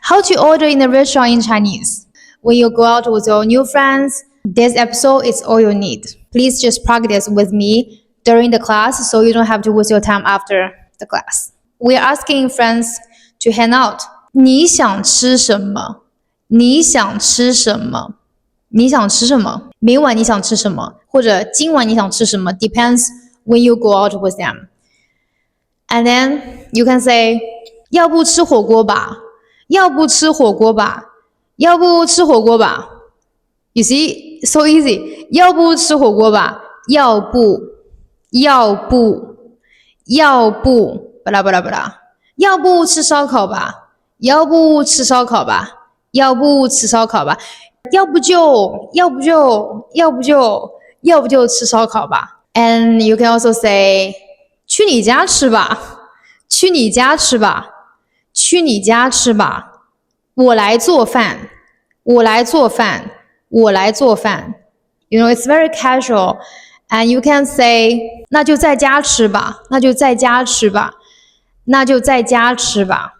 How to order in a restaurant in Chinese. When you go out with your new friends, this episode is all you need. Please just practice with me during the class so you don't have to waste your time after the class. We are asking friends to hang out. 你想吃什么？你想吃什么？你想吃什么？明晚你想吃什么？或者今晚你想吃什么？ Depends when you go out with them. And then you can say, 要不吃火锅吧？要不吃火锅吧？要不吃火锅吧？ You see, so easy. 要不吃火锅吧？要不巴拉巴拉巴拉。要不吃烧烤吧？要不吃烧烤吧？要不吃烧烤吧？要不就吃烧烤吧。And you can also say, 去你家吃吧，去你家吃吧，去你家吃吧。我来做饭，我来做饭，我来做饭。You know, it's very casual. And you can say, 那就在家吃吧，那就在家吃吧，那就在家吃吧。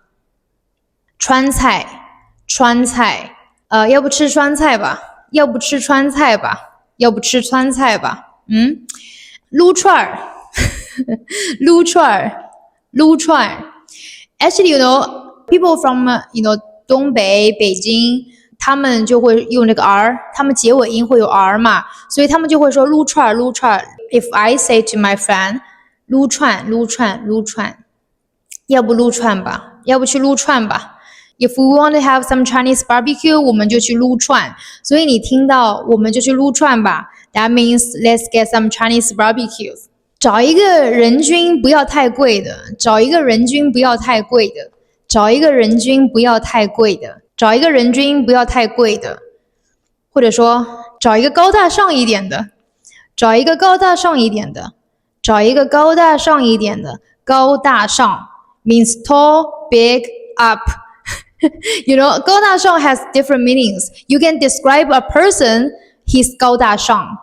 川菜，川菜，要不吃川菜吧？要不吃川菜吧？要不吃川菜吧？撸串儿，撸串儿，撸串儿。Actually, you know, people from, Dongbei, 北京，他们就会用那个 R， 他们结尾音会有 R 嘛，所以他们就会说撸串儿，撸串儿。If I say to my friend, 撸串，撸串，撸串，要不撸串吧？要不去撸串吧？ If we want to have some Chinese barbecue, 我们就去撸串。所以你听到我们就去撸串吧， That means let's get some Chinese barbecues. 找一个人均不要太贵的，找一个人均不要太贵的，找一个人均不要太贵的，找一个人均不要太贵的，或者说找一个高大上一点的，找一个高大上一点的，找一个高大上一点的，高大上 means tall, big, up. You know, 高大上 has different meanings. You can describe a person, he's 高大上.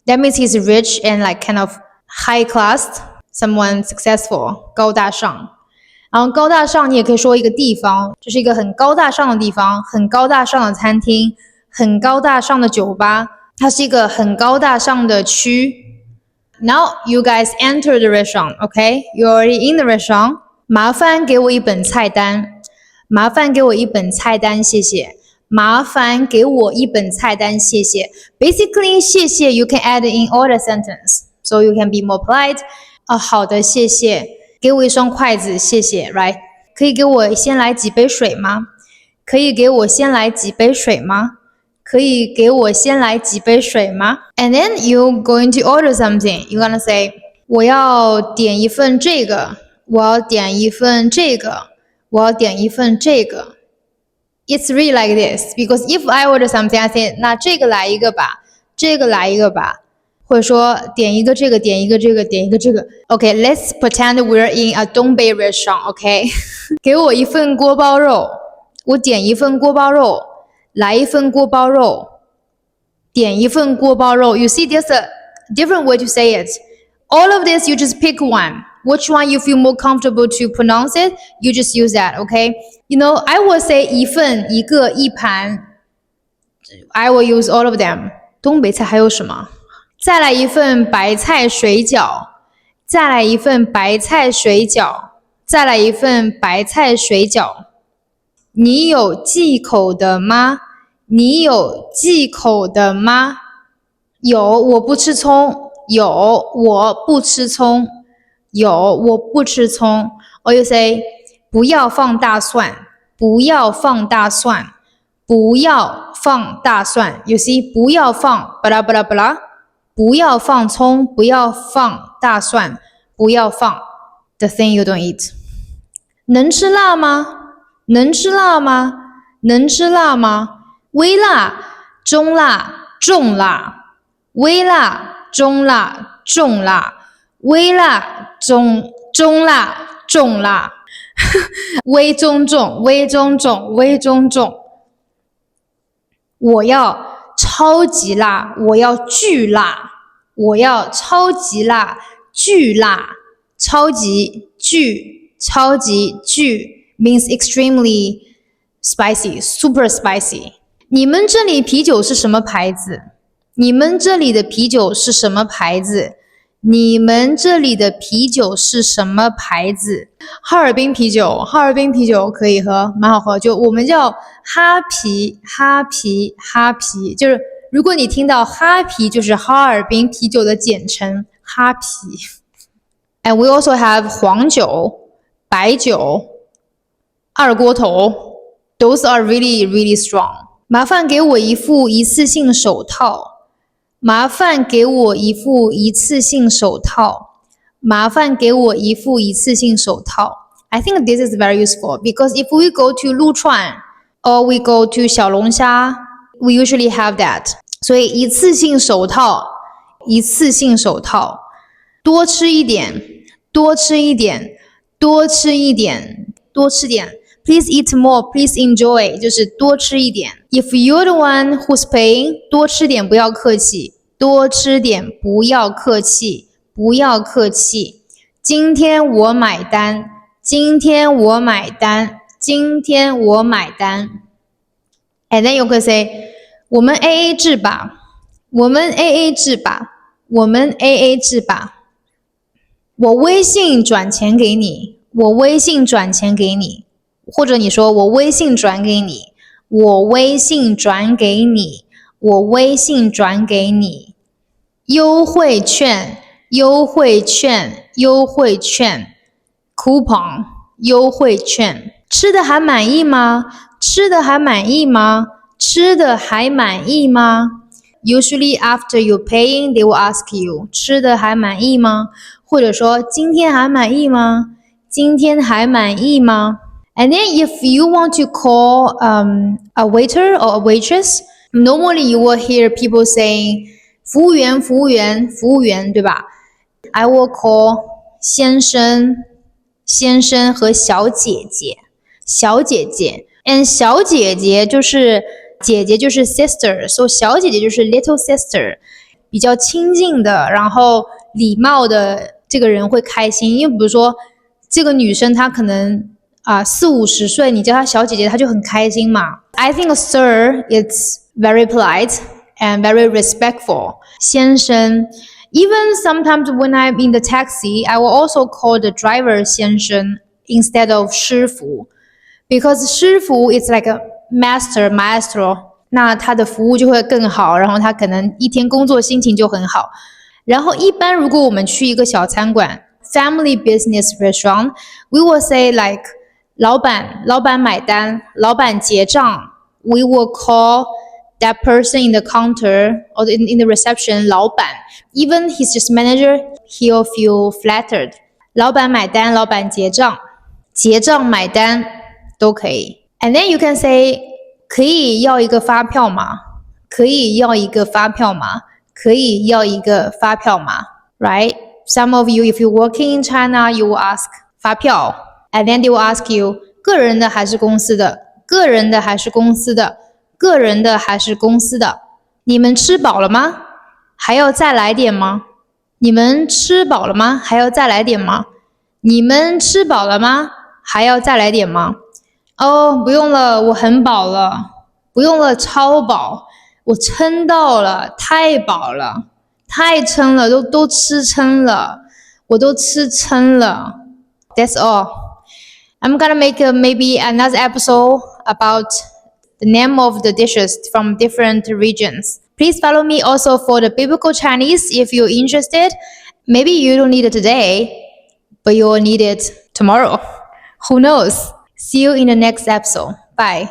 That means he's rich and like kind of high class, someone successful, 高大上。然后高大上你也可以说一个地方，这是一个很高大上的地方，很高大上的餐厅，很高大上的酒吧，它是一个很高大上的区。Now you guys enter the restaurant, okay? You're already in the restaurant. 麻烦给我一本菜单。麻烦给我一本菜单，谢谢。麻烦给我一本菜单，谢谢。Basically, 谢谢 you can add in all the sentence, so you can be more polite. 好的，谢谢。给我一双筷子，谢谢。Right? 可以给我先来几杯水吗？可以给我先来几杯水吗？可以给我先来几杯水吗？ And then you're going to order something. You're gonna say, 我要点一份这个，我要点一份这个。我要点一份这个。It's really like this, because if I order something, I say, 那这个来一个吧，这个来一个吧，或者说点一个这个，点一个这个，点一个这个。Okay, let's pretend we're in a Dongbei restaurant, okay? 给我一份锅包肉，我点一份锅包肉，来一份锅包肉，点一份锅包肉。You see, there's a different way to say it. All of this, you just pick one.Which one you feel more comfortable to pronounce it, you just use that, okay? You know, I will say 一份、一个、一盘。I will use all of them. 东北菜还有什么？再来一份白菜水饺，再来一份白菜水饺，再来一份白菜水饺。你有忌口的吗？你有忌口的吗？有，我不吃葱。有，我不吃葱。有，我不吃葱。Or you say, 不要放大蒜，不要放大蒜，不要放大蒜。You see, 不要放巴拉巴拉巴拉，不要放葱，不要放大蒜，不要放 the thing you don't eat. 能吃辣吗？能吃辣吗？能吃辣吗？微辣、中辣、重辣。微辣、中辣、重辣。微辣、中辣、重辣。微中重、微中重、微中重。我要超级辣，我要巨辣，我要超级辣，巨辣。超级巨 means extremely spicy, super spicy. 你们这里啤酒是什么牌子？你们这里的啤酒是什么牌子？你们这里的啤酒是什么牌子？哈尔滨啤酒，哈尔滨啤酒可以喝，蛮好喝。就我们叫哈啤，哈啤，哈啤。就是如果你听到哈啤，就是哈尔滨啤酒的简称，哈啤。And we also have 黄酒、白酒、二锅头。Those are really, really strong. 麻烦给我一副一次性手套。麻烦给我一副一次性手套。麻烦给我一副一次性手套。I think this is very useful because if we go to 陆川 or we go to 小龙虾, we usually have that. 所以一次性手套，一次性手套，多吃一点，多吃一点，多吃一点，多吃点。Please eat more, please enjoy, 就是多吃一点。If you're the one who's paying, 多吃点，不要客气，多吃点，不要客气，不要客气。今天我买单，今天我买单，今天我买单。And then you could say, 我们 AA 制吧，我们 AA 制吧，我们 AA 制吧。我微信转钱给你，我微信转钱给你。或者你说我微信转给你，我微信转给你，我微信转给你。优惠券，优惠券，优惠券 ，coupon， 优惠券。吃的还满意吗？吃的还满意吗？吃的还满意吗？ Usually after you paying, they will ask you, 吃的还满意吗？或者说今天还满意吗？今天还满意吗？And then if you want to call a waiter or a waitress, normally you will hear people saying 服务员，服务员，服务员，对吧？ I will call 先生，先生和小姐姐，小姐姐。And 小姐姐就是姐姐就是 sister, so 小姐姐就是 little sister, 比较亲近的，然后礼貌的这个人会开心，因为比如说这个女生她可能40-50岁，你叫她小姐姐，她就很开心嘛。I think sir is very polite and very respectful. 先生 Even sometimes when I'm in the taxi, I will also call the driver 先生 instead of 师傅 because 师傅 is like a maestro. 那他的服务就会更好，然后他可能一天工作心情就很好。然后一般如果我们去一个小餐馆 family business restaurant, we will say like 老板买单，老板结账。We will call that person in the counter or in the reception 老板。Even he's just manager, he'll feel flattered. 老板买单，老板结账，结账买单都可以。And then you can say 可以要一个发票吗？可以要一个发票吗？可以要一个发票吗？ Right? Some of you, if you're working in China, you will ask 发票。And then they will ask you 个人的还是公司的？个人的还是公司的？个人的还是公司的？你们吃饱了吗？还要再来点吗？你们吃饱了吗？还要再来点吗？你们吃饱了吗？还要再来点吗？哦，不用了，我很饱了。不用了，超饱。我撑到了，太饱了，太撑了，都吃撑了，我都吃撑了。That's all.I'm gonna make maybe another episode about the name of the dishes from different regions. Please follow me also for the biblical Chinese if you're interested. Maybe you don't need it today, but you'll need it tomorrow. Who knows? See you in the next episode. Bye.